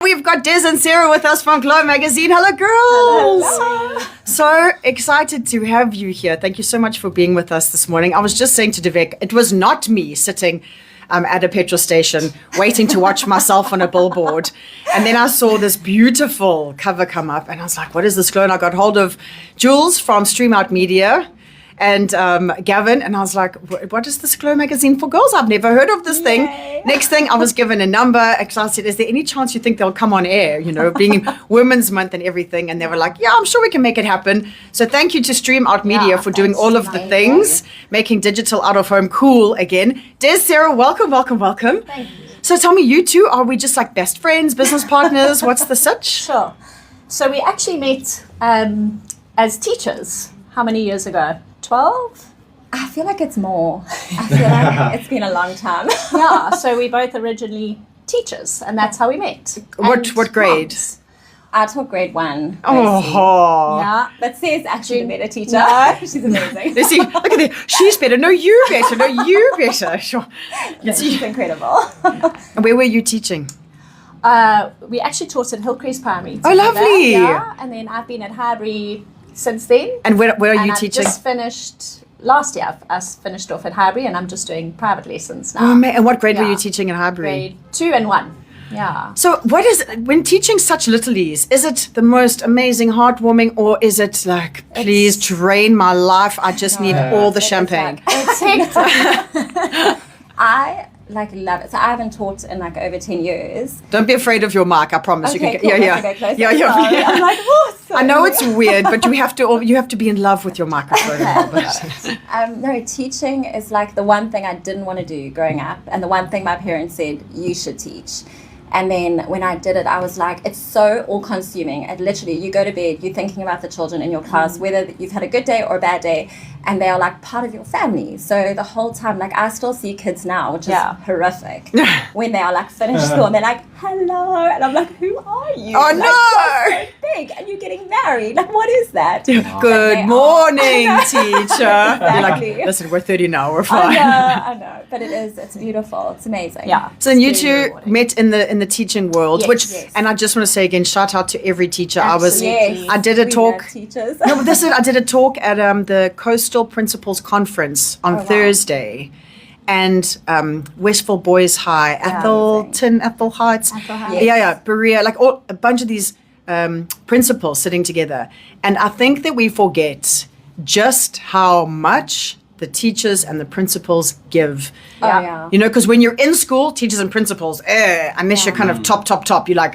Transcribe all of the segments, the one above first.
We've got Dez and Sarah with us from Glow Magazine. Hello, girls. Hello. So excited to have you here. Thank you so much for being with us this morning. I was just saying to Devek, it was not me sitting at a petrol station waiting to watch myself on a billboard. And then I saw this beautiful cover come up and I was like, what is this, Glow? And I got hold of Jules from Stream Out Media and Gavin, and I was like, what is this Glow Magazine for Girls? I've never heard of this thing. Next thing, I was given a number, because I said, is there any chance you think they'll come on air, you know, being Women's Month and everything? And they were like, yeah, I'm sure we can make it happen. So thank you to Stream Out Media for doing all of the things, making digital out of home cool again. Dez, Sarah, welcome. Thank you. So tell me, you two, are we just like best friends, business partners? What's the sitch? Sure. So we actually met as teachers. How many years ago? 12? I feel like it's more. I feel like it's been a long time. Yeah, so we both originally teachers, and that's how we met. What grade? Moms. I taught grade 1. Oh. Yeah. But Sarah's actually a better teacher. No. She's amazing. Let's see, look at that. She's better. No, you better. No, you better. Sure. She's incredible. Where were you teaching? We actually taught at Hillcrest Primary. Oh, together. lovely. Yeah, and then I've been at Highbury since then. And where are you I've teaching? just finished last year. I finished off at Highbury, and I'm just doing private lessons now. Oh, man. And what grade were Yeah. you teaching in Highbury? Grade 2 and 1. Yeah. So what is, when teaching such littlies, is it the most amazing, heartwarming, or is it like, please drain my life, I just need all the champagne? It's hectic. I love it. So I haven't taught in over 10 years. Don't be afraid of your mic, I promise. Okay, you cool. can, I have to go closer. yeah. Sorry. I'm like, whoa, sorry. I know it's weird, but you have to be in love with your microphone. No, teaching is like the one thing I didn't want to do growing up, and the one thing my parents said, you should teach. And then when I did it, I was like, it's so all-consuming. And literally, you go to bed, you're thinking about the children in your class, whether you've had a good day or a bad day, and they are like part of your family. So the whole time, I still see kids now, which is horrific, when they are finished school and they're like, hello. And I'm like, who are you? Oh, no. You're so big and you're getting married. What is that? Good morning, teacher. Exactly. You're like, listen, we're 30 now, we're fine. I know. But it's beautiful. It's amazing. Yeah. So then you two met in the teaching world, Yes. and I just want to say again, shout out to every teacher. Absolutely. I did a We talk. love teachers. No, but I did a talk at the Coastal Principals Conference on Thursday, and Westville Boys High, Ethel Heights, Berea, a bunch of these principals sitting together, and I think that we forget just how much the teachers and the principals give. Oh, yeah. You know, because when you're in school, teachers and principals, unless you're kind of top, you're like,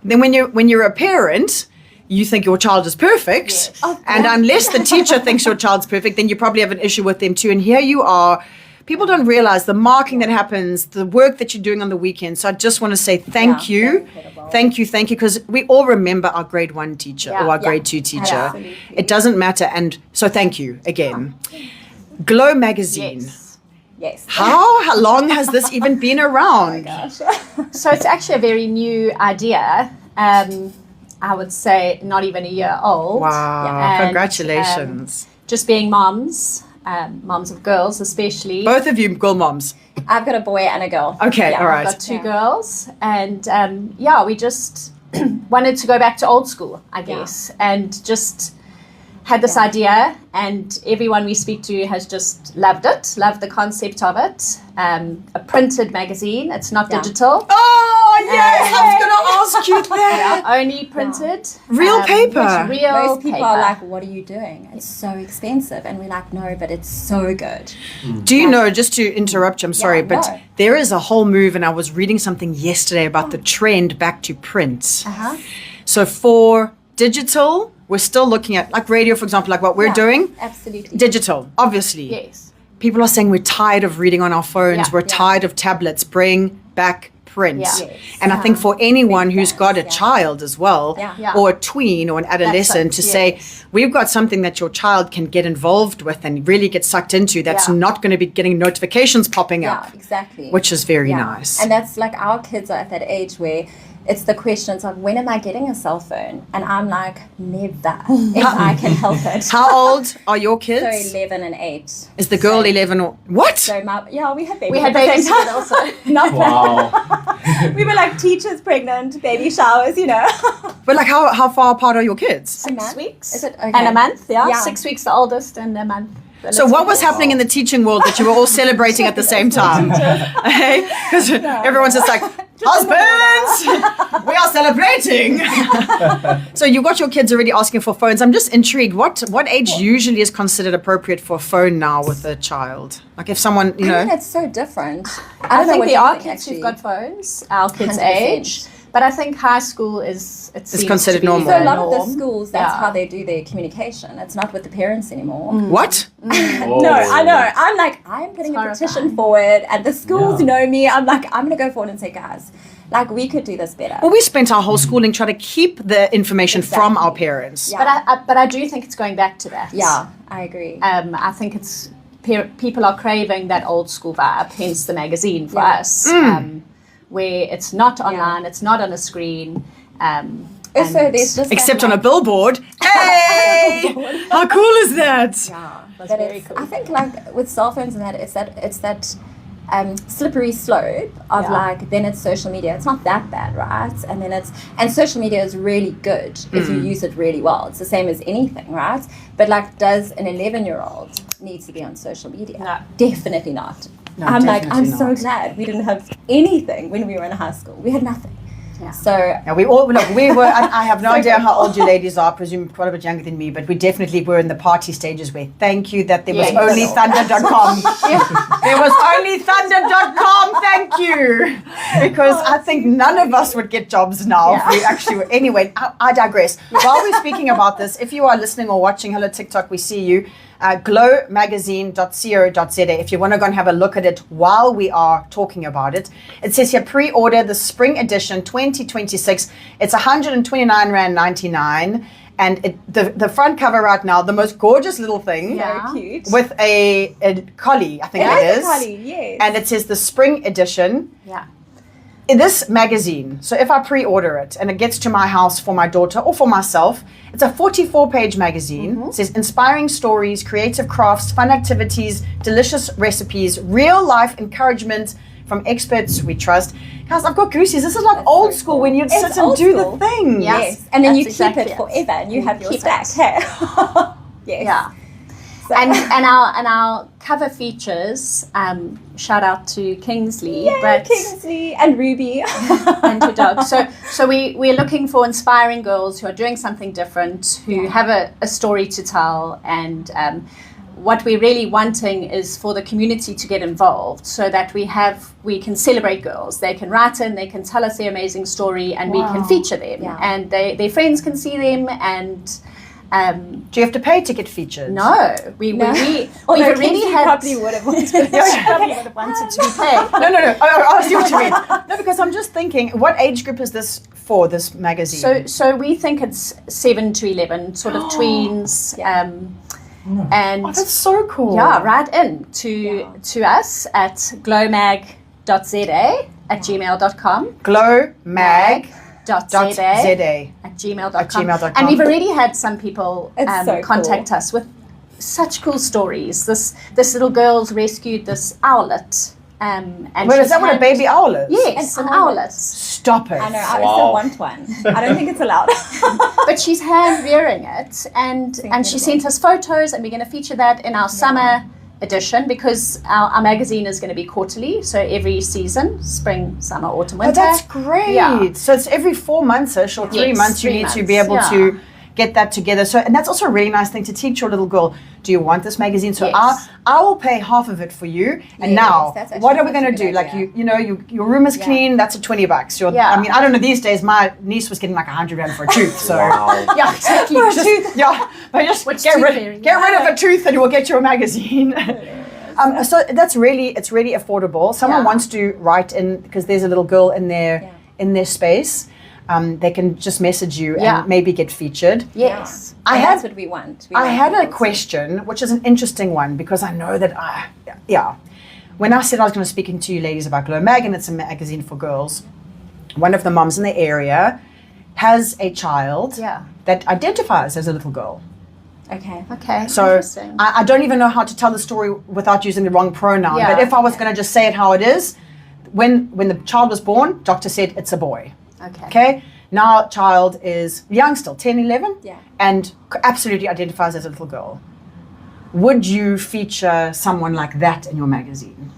Then when you're a parent, you think your child is perfect. Yes. And unless the teacher thinks your child's perfect, then you probably have an issue with them too. And here you are. People don't realize the marking that happens, the work that you're doing on the weekend. So I just want to say thank you. Thank you, because we all remember our grade 1 teacher or our grade 2 teacher. Absolutely. It doesn't matter. And so thank you again. Glow Magazine. Yes. How long has this even been around? So it's actually a very new idea. I would say not even a year old. Wow, And, congratulations. Just being moms of girls especially. Both of you girl moms. I've got a boy and a girl. Okay, Yeah, all right. I've got 2 girls, and we just wanted to go back to old school, I guess, and just had this idea, and everyone we speak to has just loved the concept of it. A printed magazine, it's not digital. Oh, yes, I was going to ask you that. Only printed. Real paper. Real Most people paper. are like, what are you doing? It's so expensive. And we're like, no, but it's so good. Do you know, just to interrupt you, I'm sorry, but no. there is a whole move, and I was reading something yesterday about the trend back to print. So for digital, we're still looking at, like radio, for example, like what we're doing. Absolutely. Digital, obviously. Yes. People are saying we're tired of reading on our phones. Yeah. We're tired of tablets. Bring back print. Yeah. Yes. And I think for anyone who's got a Yeah. child as well, Yeah. or a tween or an adolescent, to say, we've got something that your child can get involved with and really get sucked into that's not going to be getting notifications popping up, Yeah, exactly. which is very nice. And that's like our kids are at that age where it's the questions of when am I getting a cell phone? And I'm like, never, if I can help it. How old are your kids? So 11 and 8. Is the girl So- 11 or what? So we had babies. We had at the babies same time. together also. Not Wow. we were like teachers pregnant, baby showers, But like how far apart are your kids? 6 weeks. Is it okay? And a month, yeah. Yeah. 6 weeks the oldest and a month. the So little what was girl. happening in the teaching world that you were all celebrating at the same time? Because everyone's just like, husbands, we are celebrating. So you got your kids already asking for phones. I'm just intrigued. What age usually is considered appropriate for a phone now with a child? Like if someone, you I mean, know, it's so different. I don't know think what there you are think, kids actually. who've got phones, our kids' 100%. age. But I think high school is it's considered normal. So a lot of the schools, that's Yeah. how they do their communication. It's not with the parents anymore. what? Oh. No, I know. I'm like, I'm putting a It's petition horrifying. forward, and the schools Yeah. know me. I'm like, I'm going to go forward and say, guys, like, we could do this better. Well, we spent our whole schooling trying to keep the information from Exactly. our parents. Yeah. But I do think it's going back to that. Yeah, I agree. I think it's people are craving that old school vibe, hence the magazine for Yeah. us, where it's not online, it's not on a screen. Also, and- there's just Except that, on a like, billboard. Hey! How cool is that? Yeah, that's But very it's, cool. I think like with cell phones and that, it's that slippery slope of Yeah. like, then it's social media. It's not that bad, right? And then and social media is really good if you use it really well. It's the same as anything, right? But like, does an 11-year-old need to be on social media? No. Definitely not. No, I'm like, I'm definitely so not. glad we didn't have anything when we were in high school. We had nothing. Yeah. So Yeah, we all look. We were. I have no idea how old you ladies are. I presume quite a bit younger than me, but we definitely were in the party stages where. Thank you that there was Yes. only Thunder.com. There was only Thunder.com. Thank you, because I think none of us would get jobs now if we actually were. Anyway, I digress. While we're speaking about this, if you are listening or watching, hello TikTok, we see you. glowmagazine.co.za if you want to go and have a look at it while we are talking about it. It says here pre-order the spring edition 2026. It's 129 Rand 99, and the front cover right now, the most gorgeous little thing Yeah. very cute. with a collie, I think it It is. is a collie, yes. And it says the spring edition. Yeah. In this magazine, so if I pre-order it and it gets to my house for my daughter or for myself, it's a 44-page magazine. It says inspiring stories, creative crafts, fun activities, delicious recipes, real-life encouragement from experts we trust. Guys, I've got goosies. This is like That's old so school cool. when you'd It's sit and old do school. the thing. Yeah. Yes, and then That's you keep exactly it it. forever, and you have your keep stack. it. Hey. Yes. Yeah. So- And our cover features, shout out to Kingsley, Yay, Brett, Kingsley and Ruby. and her dog. So we're looking for inspiring girls who are doing something different, who have a story to tell, and what we're really wanting is for the community to get involved, so that we can celebrate girls. They can write in, they can tell us their amazing story, and we can feature them, Yeah. and their friends can see them, and. Do you have to pay ticket features? No, we've Although already Kingsley had. probably would have wanted to. Probably would have wanted to be paid. No. I see what you mean. No, because I'm just thinking, what age group is this for, this magazine? So we think it's 7 to 11, sort of tweens, Yeah. and Oh, that's so cool. yeah, right in to us at glowmag.za@gmail.com. glowmag.za at gmail.com. At gmail.com. And we've already had some people It's so contact us with such cool stories. This little girl's rescued this owlet. And Wait, is she's that what a hand- baby owl is? Yes, An an owlet. owlet. Stop it. I know, I Wow. still want one. I don't think it's allowed. But she's hand rearing it, and she incredible. sent us photos, and we're going to feature that in our summer edition, because our magazine is going to be quarterly, so every season, spring, summer, autumn, Oh, winter. that's great. Yeah. So it's every 4 months-ish or 3 Yes, months you 3 need to months, be able yeah. to get that together. So, and that's also a really nice thing to teach your little girl. Do you want this magazine? So Yes. I will pay half of it for you. And Yes, now, that's actually what are we such a going to good do? Like idea. your room is Yeah. clean. That's at $20. Yeah. I mean, I don't know. These days, my niece was getting like 100 Rand for a tooth. So. Wow. Yeah, exactly. Yeah, but just Which get tooth rid, fairy? get rid of a tooth and you will get your magazine. So it's really affordable. Someone Yeah. wants to write in because there's a little girl in their space. They can just message you Yeah. and maybe get featured. Yes. I And had that's what we want. I had a question, which is an interesting one, because I know that when I said I was going to speak to you ladies about Glow Mag, and it's a magazine for girls, one of the moms in the area has a child Yeah. that identifies as a little girl. Okay. Okay. So Interesting. I don't even know how to tell the story without using the wrong pronoun. Yeah. But if I was going to just say it how it is, when the child was born, doctor said it's a boy. Okay. Okay? Now child is young still, 10, 11, Yeah. and absolutely identifies as a little girl. Would you feature someone like that in your magazine?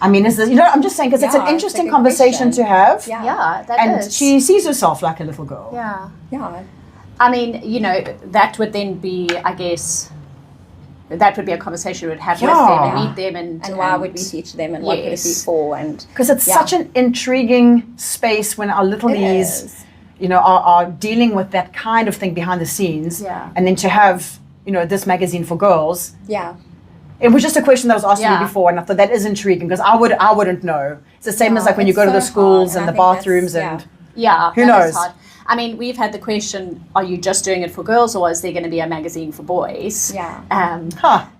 I mean, is this, I'm just saying because it's Yeah, an it's a interesting good conversation question. to have. Yeah. Yeah, that And is. she sees herself like a little girl. Yeah. Yeah. I mean, that would then be, I guess, that would be a conversation we would have with them and meet them. And why would we teach them and what would it be Yes. for? And Because it's such an intriguing space when our littlies, is. are dealing with that kind of thing behind the scenes. Yeah. And then to have, this magazine for girls. Yeah. It was just a question that was asked Yeah. me before, and I thought that is intriguing because I wouldn't know. It's the same as Yeah, like when you it's go to the so schools hard, and and the I think bathrooms that's- and Yeah. Who that is knows? hard. I mean, we've had the question, are you just doing it for girls or is there going to be a magazine for boys? Yeah.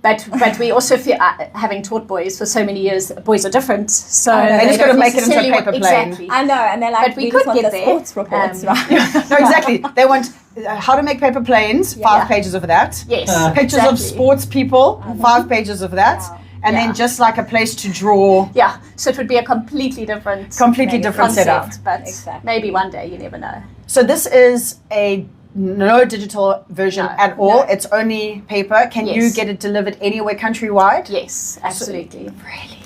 But we also feel, having taught boys for so many years, boys are different. So know. They just don't gotta make it into a necessarily paper want- plane. Exactly. I know, and they're like, But we just could want get the there. sports reports, right? no, exactly. They want how to make paper planes, 5 pages of that. Yes. Pictures of exactly. sports people, 5 pages of that. Wow. And Yeah. then just like a place to draw. Yeah. So it would be a completely different Different concept, setup. but Exactly. maybe one day, you never know. So this is a no digital version No. at all. No. It's only paper. Can you Yes. get it delivered anywhere countrywide? Yes, absolutely. Really?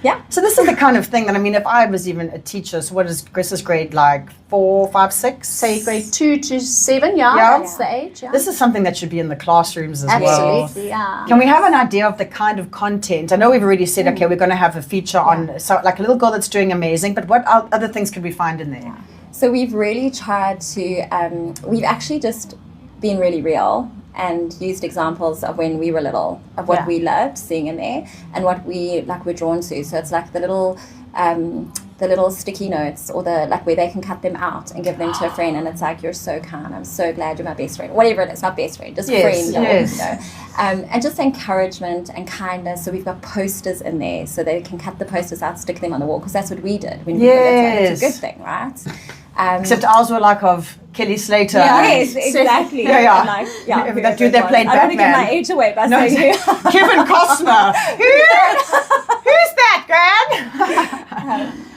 Yeah. So this is the kind of thing that, I mean, if I was even a teacher, so what is Chris's grade, like 4, 5, 6? Say grade 2 to 7, Yeah. that's the age. Yeah. This is something that should be in the classrooms as well. Absolutely, yeah. Can we have an idea of the kind of content? I know we've already said, okay, we're going to have a feature on, so like a little girl that's doing amazing, but what other things could we find in there? So we've really tried to, we've actually just been really real and used examples of when we were little, of what Yeah. we loved seeing in there and what we were drawn to. So it's like the little sticky notes or the like where they can cut them out and give them to a friend and it's like, you're so kind, I'm so glad you're my best friend, whatever it is, not best friend, just Yes, friend, yes. and just encouragement and kindness. So we've got posters in there so they can cut the posters out, stick them on the wall, because that's what we did when we were little. It's a good thing, right? Except ours were like of Kelly Slater. Yes, exactly. Yeah. And like, yeah, That very dude good that played one. I don't want to give Batman. my age away by No, saying Kevin Costner. Who's that, Gran?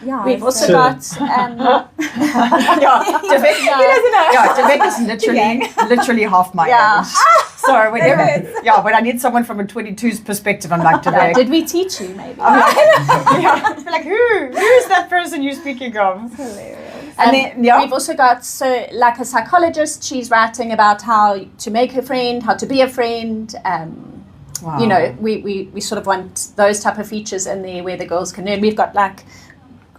yeah, We've also So- got, Yeah, Tibet, he doesn't know. yeah, Tibet is literally half my Yeah. age. So when I need someone from a 22's perspective, I'm like, Tibet. did we teach you maybe? Yeah, like who's that person you're speaking of? Hilarious. And then We've also got, so like a psychologist, she's writing about how to make a friend, how to be a friend. Wow. You know, we sort of want those type of features in there where the girls can learn. We've got like,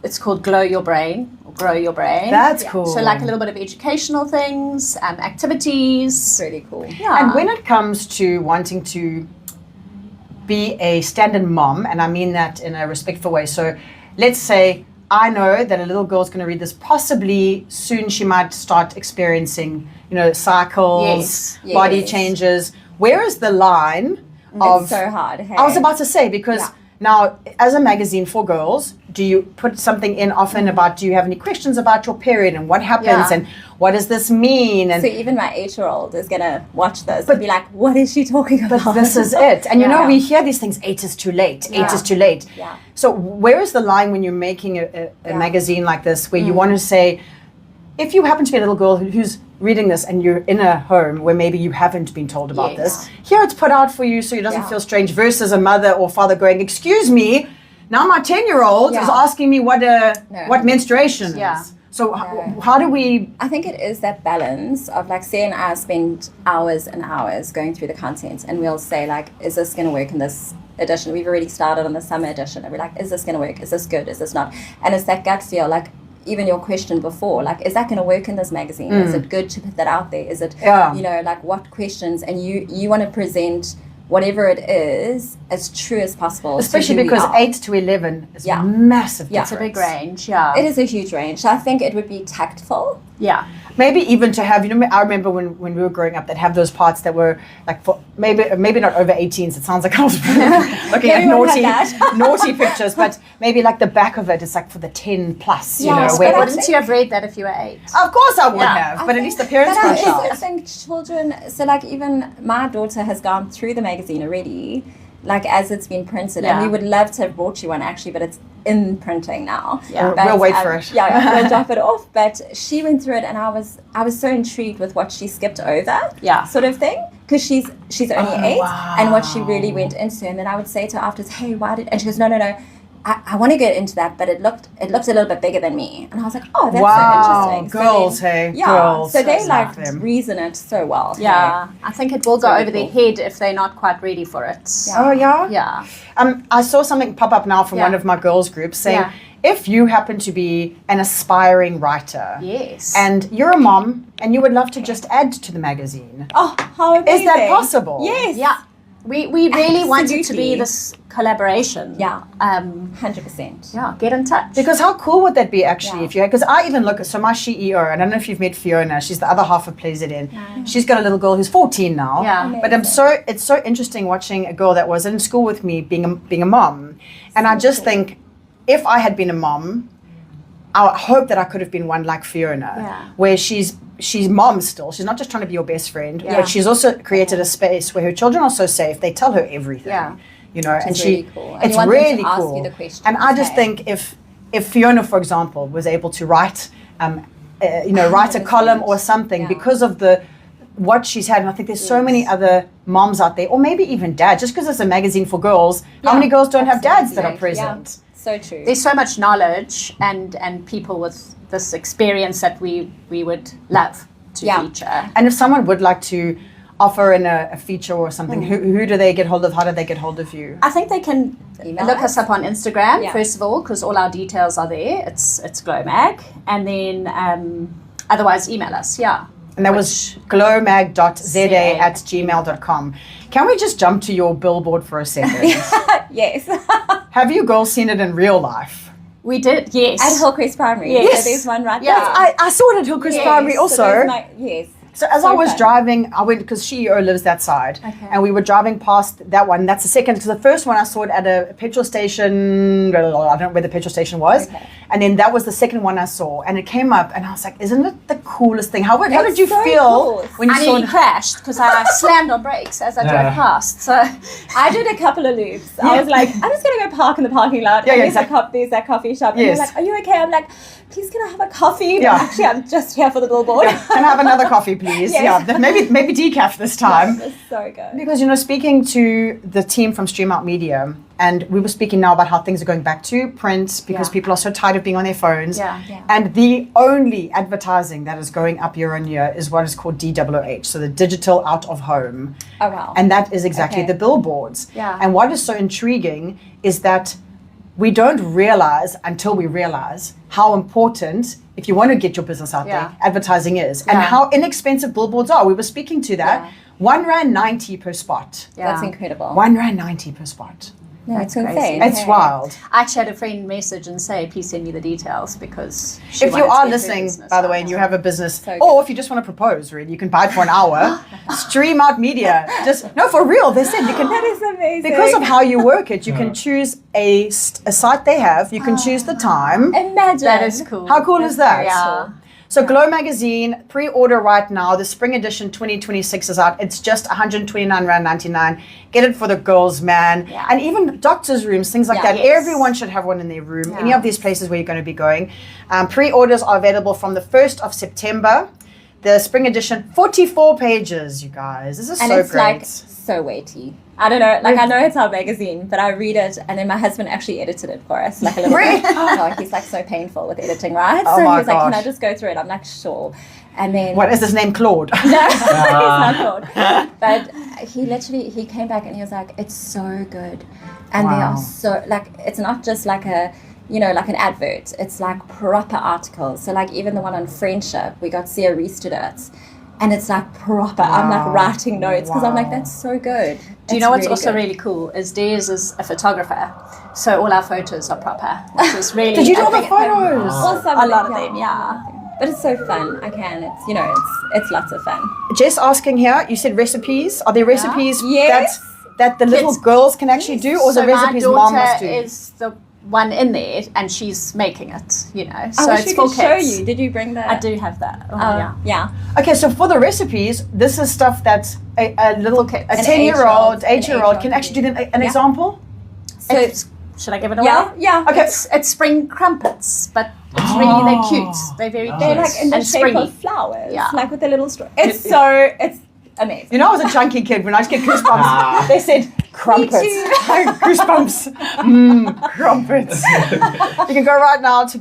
it's called Glow Your Brain or Grow Your Brain. That's cool. So like a little bit of educational things, activities. It's really cool. Yeah. And when it comes to wanting to be a stand-in mom, and I mean that in a respectful way, so let's say I know that a little girl's going to read this, possibly soon she might start experiencing, cycles, Yes. body Yes. changes. Where is the line of... It's so hard. Hey? I was about to say, because now, as a magazine for girls, do you put something in often about, do you have any questions about your period and what happens Yeah. and what does this mean? And So even my 8-year-old is gonna watch this and be like, "What is she talking about?" but this is it. And Yeah. we hear these things, 8 is too late, 8 Yeah. is too late. Yeah. So where is the line when you're making a magazine like this where you want to say, if you happen to be a little girl who's reading this and you're in a home where maybe you haven't been told about Yes. this, here it's put out for you so it doesn't Yeah. feel strange, versus a mother or father going, excuse me, now my 10-year-old is Yeah. asking me what menstruation Yeah. is. So how do we... I think it is that balance of like, Sarah and I spend hours and hours going through the content, and we'll say like, is this going to work in this edition? We've already started on the summer edition, and we're like, is this going to work? Is this good? Is this not? And it's that gut feel, like even your question before, like, is that going to work in this magazine? Is it good to put that out there? Is it, like what questions? And you want to present whatever it is as true as possible. Especially to who we because are. 8 to 11 is Yeah. massive Yeah. It's a big difference. range, yeah. It is a huge range. So I think it would be tactful Yeah. Maybe even to have, I remember when we were growing up, they'd have those parts that were like for maybe not over 18s. It sounds like I was looking at naughty pictures, but maybe like the back of it is like for the 10 plus, Yes, where but wouldn't you have read that if you were 8? of course I would have, but at least the parents But got I out. think children, so like even my daughter has gone through the magazine already, like as it's been printed, and we would love to have brought you one actually, but it's in printing now. Yeah. But, We'll wait for it. Yeah, we'll drop it off. But she went through it, and I was so intrigued with what she skipped over, sort of thing, because she's only 8, and what she really went into. And then I would say to her afterwards, hey, why did? And she goes, no. I want to get into that, but it looked a little bit bigger than me. And I was like, oh, that's so interesting. Girls, so then, hey, girls. So they like them. reason it so well. Yeah, I think it will go really over their cool. head if they're not quite ready for it. Oh, yeah? Yeah. I saw something pop up now from one of my girls' groups saying, if you happen to be an aspiring writer, Yes. and you're a mom, and you would love to just add to the magazine, Oh, how amazing. is that possible? Yes. Yeah. We really want it to Absolutely. be this collaboration. Yeah. 100%. Yeah, get in touch. Because how cool would that be actually if you had, because I even look at, so my CEO, and I don't know if you've met Fiona, she's the other half of Plays It In. She's got a little girl who's 14 now. Yeah. But it's so interesting watching a girl that was in school with me being a mom. And I just think, if I had been a mom, I hope that I could have been one like Fiona, where she's mom still. She's not just trying to be your best friend, but she's also created a space where her children are so safe. They tell her everything. Yeah. And is really cool. And it's you want them to really ask cool. you the questions, And I just think if Fiona, for example, was able to write, write a column or something because of what she's had, and I think there's so many other moms out there, or maybe even dads, just because it's a magazine for girls. How many girls don't have dads that are present? So true. There's so much knowledge and people with this experience that we would love to feature. And if someone would like to offer in a feature or something, who do they get hold of? How do they get hold of you? I think they can Email look us. us up on Instagram, first of all, because all our details are there. It's Glowmag. And then otherwise email us, And that was glowmag.za@gmail.com. Can we just jump to your billboard for a second? Yes. Have you girls seen it in real life? We did, yes. At Hillcrest Primary. Yes. So there's one right Yeah. there. I saw it at Hillcrest Primary also. So there's yes. So as So I was fun. driving, I went, because CEO lives that side, and we were driving past that one. That's the second, because the first one I saw it at a petrol station, I don't know where the petrol station was, and then that was the second one I saw, and it came up, and I was like, isn't it the coolest thing? How did you so feel cool. when you I saw nearly it? crashed because I slammed on brakes as I drove past. So I did a couple of loops. I was like, I'm just going to go park in the parking lot. Yeah, and exactly. there's that coffee shop. And Yes. they're like, are you okay? I'm like, please can I have a coffee? But Yeah. actually, I'm just here for the billboard. Can I have another coffee, please? Yes. Yeah, maybe decaf this time. It's so good. Because, speaking to the team from Stream Out Media, and we were speaking now about how things are going back to print because people are so tired of being on their phones. Yeah. And the only advertising that is going up year on year is what is called DOOH, so the digital out of home. Oh, wow. And that is exactly the billboards. Yeah. And what is so intriguing is that we don't realize until we realize how important, if you want to get your business out there, advertising is, and how inexpensive billboards are. We were speaking to that. R1.90 per spot. That's incredible. R1.90 per spot. No, it's crazy. insane. It's wild. I actually had a friend message and say, please send me the details because If you wanted to are get her listening, business by the out. way, and you have a business, So or if you just want to propose, really, you can buy it for an hour. Stream Out Media. No, for real. They said you can. That is amazing. Because of how you work it, you can choose a site they have. You can choose the time. Imagine. That is cool. How cool is that? Yeah. So Glow Magazine, pre-order right now. The spring edition 2026 is out. It's just R129.99. Get it for the girls, man. Yeah. And even doctors' rooms, things like that. Yes. Everyone should have one in their room. Any of these places where you're going to be going. Pre-orders are available from the 1st of September. The spring edition, 44 pages, you guys. This is And so it's great. like so weighty. I don't know, I know it's our magazine, but I read it and then my husband actually edited it for us, like a little Really? bit. Oh, he's like so painful with editing, right? Oh so my he was like, can I gosh. just go through it? I'm like, sure. And then What is his name? Claude. no, he's not called. But he came back and he was like, it's so good. And they Wow. are so, like, it's not just like like an advert. It's like proper articles. So like even the one on friendship, we got Sia Reese to do it. And it's like proper. I'm like writing notes because I'm like, that's so good. Do you know what's also really cool is Dez is a photographer, so all our photos are proper, which is really. Did you do all the photos? Awesome. A lot of them, yeah. but it's so fun. It's it's lots of fun. Jess asking here, you said recipes. Are there recipes Yes. that the little girls can actually do, or the recipes my mom daughter must do? is the one in there, and she's making it. I So wish it's we for could show kids. you. Did you bring that? I do have that. Oh, Oh, yeah. Okay, so for the recipes, this is stuff that a little kids. a An eight-year-old, 8-year-old eight-year-old can actually do an Yeah. example. So Should I give it away? yeah. Okay. It's spring crumpets, but it's really they're cute. They're very cute. They're like in the and shape springy. of flowers, Yeah. like with a little straw. It's amazing. You know, I was a chunky kid when I used to get goosebumps. They said crumpets. too. Goosebumps. Crumpets. You can go right now to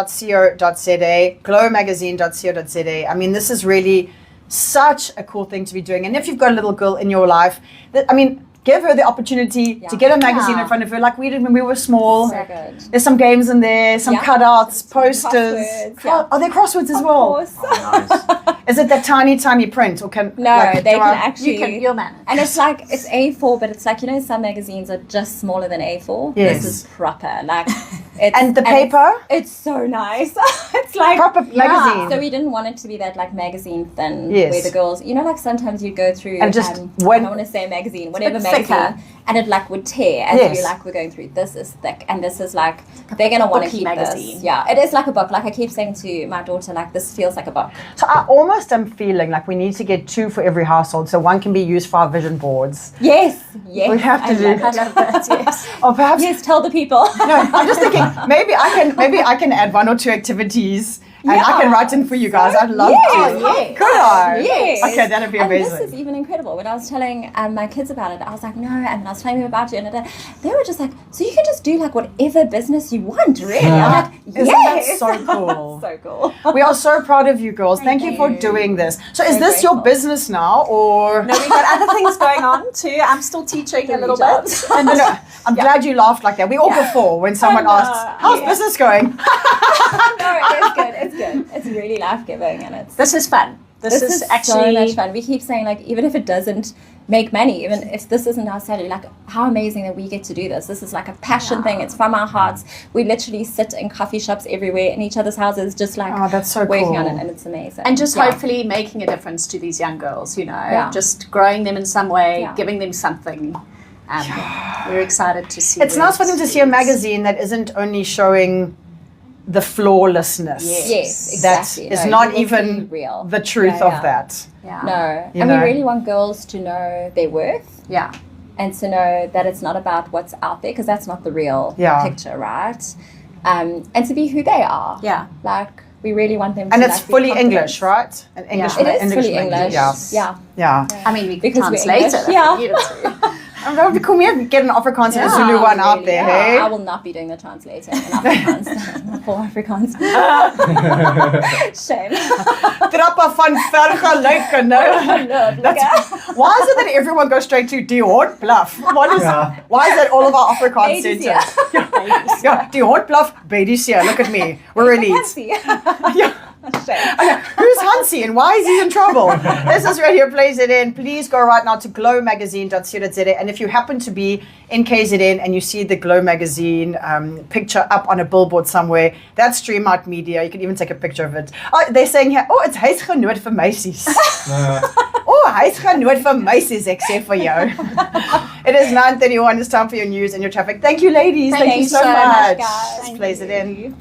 glowmagazine.co.za. Glowmagazine.co.za. I mean, this is really such a cool thing to be doing. And if you've got a little girl in your life, give her the opportunity to get a magazine in front of her, like we did when we were small. So good. There's some games in there, some Yeah. cutouts, posters. Crosswords, yeah. Are there crosswords as well? Of course. Is it that tiny print, or can No, like, they do can I- actually. You'll manage. And it's like it's A4, but it's like some magazines are just smaller than A4. Yes. This is proper. Like, it's, And the paper? It's so nice. It's like Proper magazine. So we didn't want it to be that like magazine thin, Yes. where the girls, like sometimes you go through And just I when- don't want to say magazine, whatever bit magazine, thicker. and it like would tear as Yes. you like we're going through. This is thick, and this is like they're gonna want to booky keep magazine. this. Yeah, it is like a book. Like I keep saying to my daughter, like this feels like a book. So I almost am feeling like we need to get 2 for every household, so one can be used for our vision boards. Yes, We have to I do- love I it. love that. Yes. Or perhaps Yes, tell the people. no, I'm just thinking maybe I can add 1 or 2 activities and I can write in for you guys. I'd love Yes. to. Yes. Could I? Yes. Okay, that'd be And amazing. this is even incredible. When I was telling my kids about it, I was like, no, and I was telling them about you, and they were just like, so you can just do like whatever business you want, really. I'm like, Isn't yes. that so cool? So cool. We are so proud of you girls. Thank you for you. doing this. So is So this your grateful. business now, or? No, we've got other things going on too. I'm still teaching a little jobs. bit. No, I'm glad you laughed like that. We all before when someone know. asks, "How's Yeah. business going?" No, it's good. It's good. It's really life-giving, and it's This is fun. This is so actually much fun. We keep saying, like, even if it doesn't make money, even if this isn't our salary, like, how amazing that we get to do this. This is like a passion thing. It's from our hearts. We literally sit in coffee shops everywhere in each other's houses, just like Oh, that's so working on cool. it, and it's amazing. and just Yeah. hopefully making a difference to these young girls, Yeah. just growing them in some way, Yeah. giving them something. We're excited to see. It's where nice for them to see a leads. magazine that isn't only showing the flawlessness. Yes, That exactly. is No, not you will even see real. the truth Yeah, of yeah. that. Yeah. No, You and know? we really want girls to know their worth Yeah. and to know that it's not about what's out there, because that's not the real Yeah. picture, right? And to be who they are. Yeah. Like, we really want them to And it's like, be fully confident. English, right? An English, It is English fully magazine. English. Yeah. Yeah. Yeah. I mean, we can Because we're translate it. English. If Yeah. we needed to. I'm going to come here and get an Afrikaans and a Yeah, Zulu one out Really, there, yeah. hey? I will not be doing the translating in Afrikaans. For Afrikaans. Shame. Trappa van vergelyken, no? Why is it that everyone goes straight to die hond blaf? Why is that all of our Afrikaans Babies, centers? Yeah, die hond blaf, babies here. Look at me. We're elite. Fancy. Yeah. Shame. Okay, who's Hansi and why is he in trouble? This is Radio Play ZN. Please go right now to glowmagazine.co.za, and if you happen to be in KZN and you see the Glow Magazine picture up on a billboard somewhere, that's Stream Out Media. You can even take a picture of it. Oh, they're saying here, it's huisgenoot vir meisies. Huisgenoot vir meisies, ek sê vir jou. It is 9:31. It's time for your news and your traffic. Thank you, ladies. Thank you Thanks so so much, much. guys. Let's play ZN.